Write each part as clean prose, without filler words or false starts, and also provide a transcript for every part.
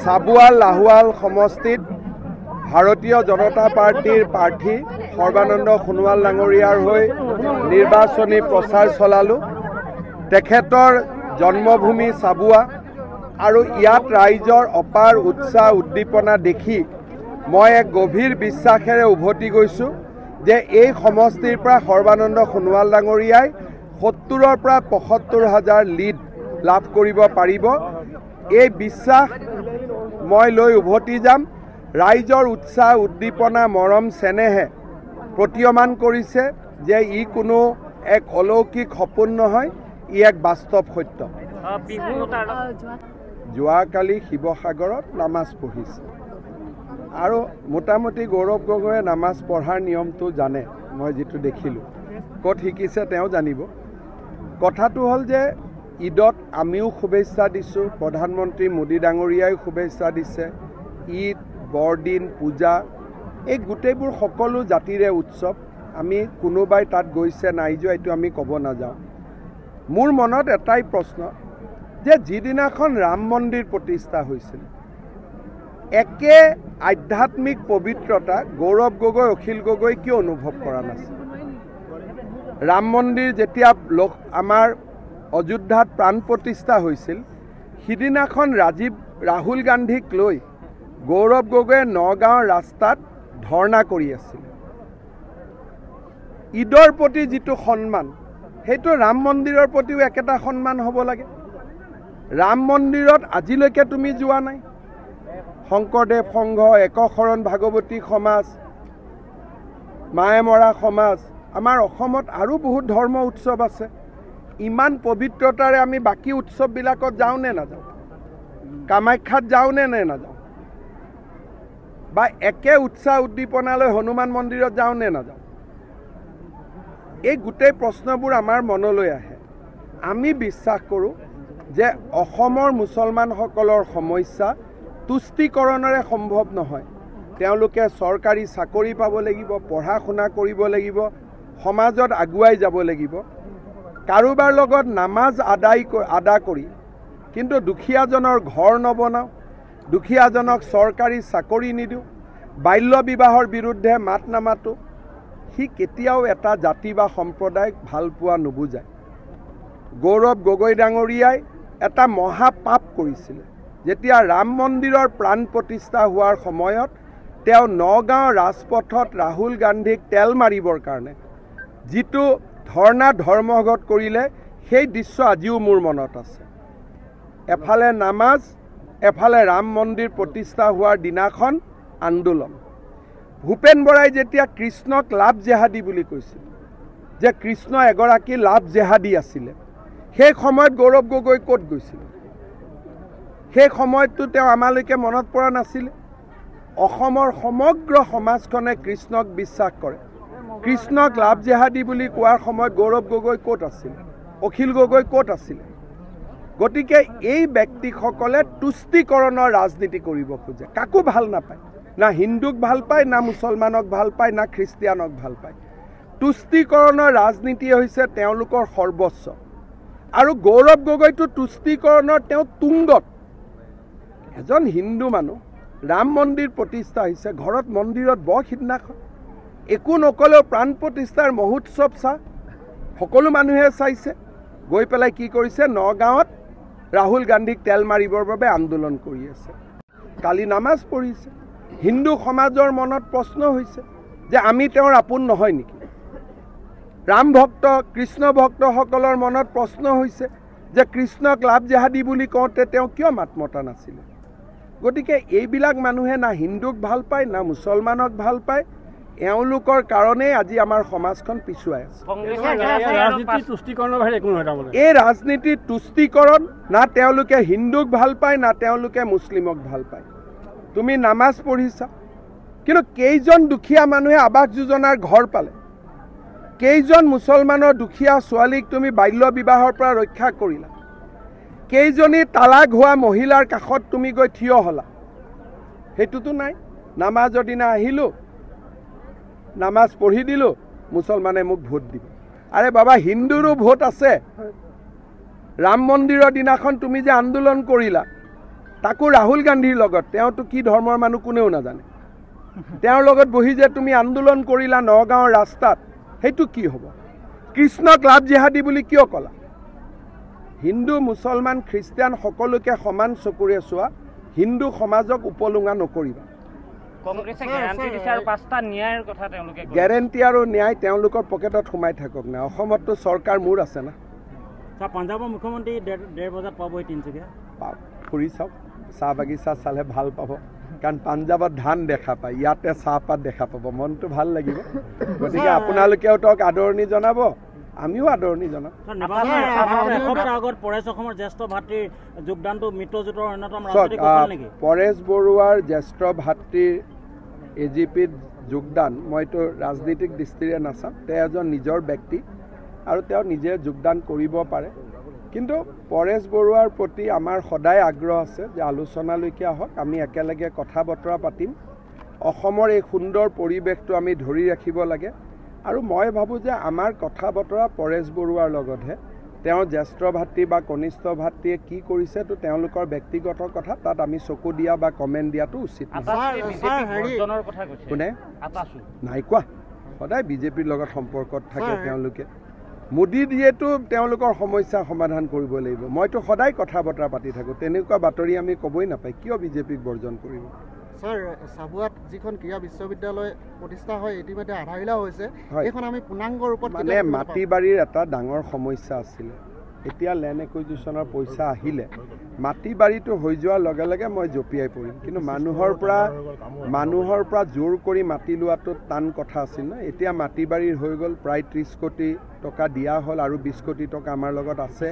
চাবুৱা লাহোৱাল সমষ্টিত ভাৰতীয় জনতা পাৰ্টিৰ প্ৰাৰ্থী সৰ্বানন্দ সোণোৱাল ডাঙৰীয়াৰ হৈ নিৰ্বাচনী প্ৰচাৰ চলালোঁ। তেখেতৰ জন্মভূমি চাবুৱা আৰু ইয়াত ৰাইজৰ অপাৰ উৎসাহ উদ্দীপনা দেখি মই এক গভীৰ বিশ্বাসেৰে উভতি গৈছোঁ যে এই সমষ্টিৰ পৰা সৰ্বানন্দ সোণোৱাল ডাঙৰীয়াই 70ৰ পৰা 75,000 লিড লাভ কৰিব পাৰিব। এই বিশ্বাস মই লৈ উভতি যাম। ৰাইজৰ উৎসাহ উদ্দীপনা মৰম চেনেহে প্ৰতীয়মান কৰিছে যে ই কোনো এক অলৌকিক সপোন নহয়, ই এক বাস্তৱ সত্য। যোৱাকালি শিৱসাগৰত নামাজ পঢ়িছে আৰু মোটামুটি গৌৰৱ গগৈয়ে নামাজ পঢ়াৰ নিয়মটো জানে। মই যিটো দেখিলোঁ, ক'ত শিকিছে তেওঁ জানিব। কথাটো হ'ল যে ঈদত আমিও শুভেচ্ছা দিছোঁ, প্ৰধানমন্ত্ৰী মোদী ডাঙৰীয়াই শুভেচ্ছা দিছে। ঈদ, বৰদিন, পূজা এই গোটেইবোৰ সকলো জাতিৰে উৎসৱ। আমি কোনোবাই তাত গৈছে নাই যোৱা এইটো আমি ক'ব নাযাওঁ। মোৰ মনত এটাই প্ৰশ্ন যে যিদিনাখন ৰাম মন্দিৰ প্ৰতিষ্ঠা হৈছিল, একে আধ্যাত্মিক পবিত্ৰতা গৌৰৱ গগৈ, অখিল গগৈ কিয় অনুভৱ কৰা নাছিল? ৰাম মন্দিৰ যেতিয়া আমাৰ অযোধ্যাত প্ৰাণ প্ৰতিষ্ঠা হৈছিল, সিদিনাখন ৰাহুল গান্ধীক লৈ গৌৰৱ গগৈয়ে নগাঁৱৰ ৰাস্তাত ধৰ্ণা কৰি আছিল। ঈদৰ প্ৰতি যিটো সন্মান, সেইটো ৰাম মন্দিৰৰ প্ৰতিও একেটা সন্মান হ'ব লাগে। ৰাম মন্দিৰত আজিলৈকে তুমি যোৱা নাই। শংকৰদেৱ সংঘ, একশৰণ ভাগৱতী সমাজ, মায়েমৰা সমাজ, আমাৰ অসমত আৰু বহুত ধৰ্ম উৎসৱ আছে। ইমান পবিত্ৰতাৰে আমি বাকী উৎসৱবিলাকত যাওঁ নে নাযাওঁ? কামাখ্যাত যাওঁ নে নাযাওঁ? বা একে উৎসাহ উদ্দীপনালৈ হনুমান মন্দিৰত যাওঁ নে নাযাওঁ? এই গোটেই প্ৰশ্নবোৰ আমাৰ মনলৈ আহে। আমি বিশ্বাস কৰোঁ যে অসমৰ মুছলমানসকলৰ সমস্যা তুষ্টিকৰণেৰে সম্ভৱ নহয়। তেওঁলোকে চৰকাৰী চাকৰি পাব লাগিব, পঢ়া শুনা কৰিব লাগিব, সমাজত আগুৱাই যাব লাগিব। কাৰোবাৰ লগত নামাজ আদা কৰি কিন্তু দুখীয়াজনৰ ঘৰ নবনাওঁ, দুখীয়াজনক চৰকাৰী চাকৰি নিদিওঁ, বাল্য বিবাহৰ বিৰুদ্ধে মাত নামাতোঁ, সি কেতিয়াও এটা জাতি বা সম্প্ৰদায়ক ভাল পোৱা নুবুজায়। গৌৰৱ গগৈ ডাঙৰীয়াই এটা মহাপাপ কৰিছিলে। যেতিয়া ৰাম মন্দিৰৰ প্ৰাণ প্ৰতিষ্ঠা হোৱাৰ সময়ত তেওঁ নগাঁও ৰাজপথত ৰাহুল গান্ধীক তেল মাৰিবৰ কাৰণে যিটো ধৰ্মঘট কৰিলে, সেই দৃশ্য আজিও মোৰ মনত আছে। এফালে নামাজ, এফালে ৰাম মন্দিৰ প্ৰতিষ্ঠা হোৱাৰ দিনাখন আন্দোলন। ভূপেন বৰাই যেতিয়া কৃষ্ণক লাভ জেহাদী বুলি কৈছিল, যে কৃষ্ণ এগৰাকী লাভ জেহাদী আছিলে, সেই সময়ত গৌৰৱ গগৈ ক'ত গৈছিল? সেই সময়ততো তেওঁ আমালৈকে মনত পৰা নাছিলে। অসমৰ সমগ্ৰ সমাজখনে কৃষ্ণক বিশ্বাস কৰে। কৃষ্ণক লাভ জেহাদী বুলি কোৱাৰ সময়ত গৌৰৱ গগৈ ক'ত আছিল? অখিল গগৈ ক'ত আছিলে? গতিকে এই ব্যক্তিসকলে তুষ্টিকৰণৰ ৰাজনীতি কৰিব খোজে। কাকো ভাল নাপায়, না হিন্দুক ভাল পায়, না মুছলমানক ভাল পায়, না খ্ৰীষ্টিয়ানক ভাল পায়। তুষ্টিকৰণৰ ৰাজনীতি হৈছে তেওঁলোকৰ সৰ্বস্ব। আৰু গৌৰৱ গগৈটো তুষ্টিকৰণৰ তেওঁ তুংগত। এজন হিন্দু মানুহ, ৰাম মন্দিৰ প্ৰতিষ্ঠা হৈছে, ঘৰত মন্দিৰত বৰ সিদিনাখন একো নকলেও প্ৰাণ প্ৰতিষ্ঠাৰ মহোৎসৱ সকলো মানুহে চাইছে। গৈ পেলাই কি কৰিছে? নগাঁৱত ৰাহুল গান্ধীক তেল মাৰিবৰ বাবে আন্দোলন কৰি আছে। কালি নামাজ পঢ়িছে। হিন্দু সমাজৰ মনত প্ৰশ্ন হৈছে যে আমি তেওঁৰ আপোন নহয় নেকি? ৰাম ভক্ত, কৃষ্ণ ভক্তসকলৰ মনত প্ৰশ্ন হৈছে যে কৃষ্ণক লাভ জেহাদী বুলি কওঁতে তেওঁ কিয় মাত মতা নাছিলে? গতিকে এইবিলাক মানুহে না হিন্দুক ভাল পায়, না মুছলমানক ভাল পায়। এওঁলোকৰ কাৰণেই আজি আমাৰ সমাজখন পিছুৱাই আছে। এই ৰাজনীতি তুষ্টিকৰণ, না তেওঁলোকে হিন্দুক ভাল পায়, না তেওঁলোকে মুছলিমক ভাল পায়। তুমি নামাজ পঢ়িছা, কিন্তু কেইজন দুখীয়া মানুহে আৱাস যোজনাৰ ঘৰ পালে? কেইজন মুছলমানৰ দুখীয়া ছোৱালীক তুমি বাল্য বিবাহৰ পৰা ৰক্ষা কৰিলা? কেইজনী তালাক হোৱা মহিলাৰ কাষত তুমি গৈ থিয় হ'লা? সেইটোতো নাই। নামাজৰ দিনা আহিলোঁ, নামাজ পঢ়ি দিলোঁ, মুছলমানে মোক ভোট দিব। আৰে বাবা, হিন্দুৰো ভোট আছে। ৰাম মন্দিৰৰ দিনাখন তুমি যে আন্দোলন কৰিলা, তাকো ৰাহুল গান্ধীৰ লগত তেওঁতো কি ধৰ্মৰ মানুহ কোনেও নাজানে তেওঁৰ লগত বহি যে তুমি আন্দোলন কৰিলা নগাঁৱৰ ৰাস্তাত সেইটো কি হ'ব কৃষ্ণক লাভ জিহাদী বুলি কিয় ক'লা হিন্দু মুছলমান খ্ৰীষ্টিয়ান সকলোকে সমান চকুৰে চোৱা হিন্দু সমাজক উপলুঙা নকৰিবা কংগ্ৰেছে গ্যাৰান্টি দিছে আৰু পাঁচটা ন্যায়ৰ কথা তেওঁলোকে গ্যাৰান্টি আৰু ন্যায় তেওঁলোকৰ পকেটত সোমাই থাকক না অসমততো চৰকাৰ মূৰ আছে না পাঞ্জাবৰ মুখ্যমন্ত্ৰী 1:30 বজাত পাবহি তিনিচুকীয়া ফুৰি চাওক চাহ বাগিচা চালে ভাল পাব কাৰণ পাঞ্জাৱত ধান দেখা পায় ইয়াতে চাহপাত দেখা পাব মনটো ভাল লাগিব গতিকে আপোনালোকেও তেওঁক আদৰণি জনাব আমিও আদৰণি জনাম এসপ্তাহ আগত পৰেশ অসমৰ জ্যেষ্ঠ ভাতৃৰ যোগদানটো মিত্ৰজোঁটৰ অন্যতম ৰাজনৈতিক কৌশল নেকি পৰেশ বৰুৱাৰ জ্যেষ্ঠ ভাতৃৰ এজিপিত যোগদান মইতো ৰাজনীতিক দৃষ্টিৰে নাচাম তেওঁ এজন নিজৰ ব্যক্তি আৰু তেওঁ নিজে যোগদান কৰিব পাৰে কিন্তু পৰেশ বৰুৱাৰ প্ৰতি আমাৰ সদায় আগ্ৰহ আছে যে আলোচনালৈকে আহক আমি একেলগে কথা বতৰা পাতিম অসমৰ এই সুন্দৰ পৰিৱেশটো আমি ধৰি ৰাখিব লাগে আৰু মই ভাবোঁ যে আমাৰ কথা বতৰা পৰেশ বৰুৱাৰ লগতহে তেওঁ জ্যেষ্ঠ ভাতৃ বা কনিষ্ঠ ভাতৃয়ে কি কৰিছে তো তেওঁলোকৰ ব্যক্তিগত কথা তাত আমি চকু দিয়া বা কমেণ্ট দিয়াটো উচিত কোনে নাই কোৱা সদায় বিজেপিৰ লগত সম্পৰ্কত থাকে তেওঁলোকে মোদী দিয়েতো তেওঁলোকৰ সমস্যা সমাধান কৰিব লাগিব মইতো সদায় কথা বতৰা পাতি থাকোঁ তেনেকুৱা বাতৰি আমি ক'বই নাপায় কিয় বিজেপিক বৰ্জন কৰিব স্যাৰ চাবুৱাত যিখন ক্ৰীড়া বিশ্ববিদ্যালয় প্ৰতিষ্ঠা হয় ইতিমধ্যে আধাৰিলা হৈছে এইখন আমি পূৰ্ণাংগ ৰূপত মানে মাটি বাৰীৰ এটা ডাঙৰ সমস্যা আছিলে এতিয়া লেণ্ড একুইজিশ্যনৰ পইচা আহিলে মাটি বাৰীটো হৈ যোৱাৰ লগে লগে মই জঁপিয়াই পৰিম কিন্তু মানুহৰ পৰা জোৰ কৰি মাটি লোৱাটো টান কথা আছিল ন এতিয়া মাটি বাৰীৰ হৈ গ'ল প্ৰায় 30 কোটি টকা দিয়া হ'ল আৰু 20 কোটি টকা আমাৰ লগত আছে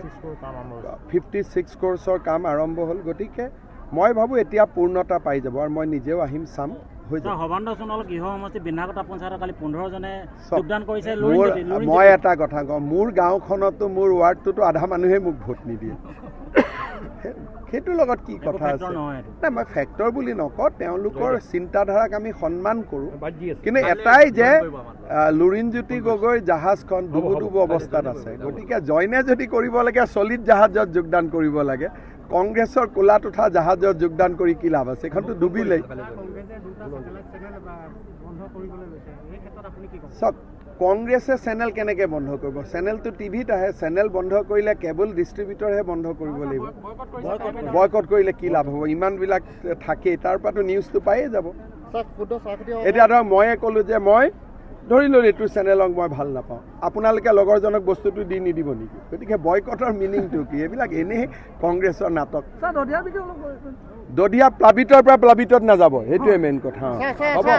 56 ক্ৰ'ৰ্ছৰ কাম আৰম্ভ হ'ল গতিকে মই ভাবোঁ এতিয়া পূৰ্ণতা পাই যাব আৰু মই নিজেও আহিম চাম মই এটা কথা কওঁ মোৰ গাঁওখনতো মোৰ ৱাৰ্ডটোতো আধা মানুহে মোক ভোট নিদিয়ে সেইটোৰ লগত কি কথা আছে নাই মই ফেক্টৰ বুলি নকওঁ তেওঁলোকৰ চিন্তাধাৰাক আমি সন্মান কৰোঁ কিন্তু এটাই যে লুৰিণজ্যোতি গগৈ জাহাজখন ডুবু অৱস্থাত আছে গতিকে জইনে যদি কৰিব লাগে চলিত জাহাজত যোগদান কৰিব লাগে কংগ্ৰেছৰ কোলাত উঠা জাহাজত যোগদান কৰি কি লাভ আছে এইখনতো ডুবিলেই চাওক কংগ্ৰেছে চেনেল কেনেকৈ বন্ধ কৰিব চেনেলটো টিভিত আহে চেনেল বন্ধ কৰিলে কেবল ডিষ্ট্ৰিবিউটৰহে বন্ধ কৰিব লাগিব বয়কট কৰিলে কি লাভ হ'ব ইমানবিলাক থাকেই তাৰ পৰাতো নিউজটো পায়েই যাব এতিয়া ধৰক ময়ে ক'লোঁ যে মই ধৰি ললোঁ এইটো চেনেলক মই ভাল নাপাওঁ আপোনালোকে লগৰজনক বস্তুটো দি নিদিব নেকি গতিকে বয়কটৰ মিনিংটো কি এইবিলাক এনেই কংগ্ৰেছৰ নাটক দধিয়া প্লাবিতৰ পৰা প্লাবিতত নাযাব সেইটোৱে মেইন কথা হ'ব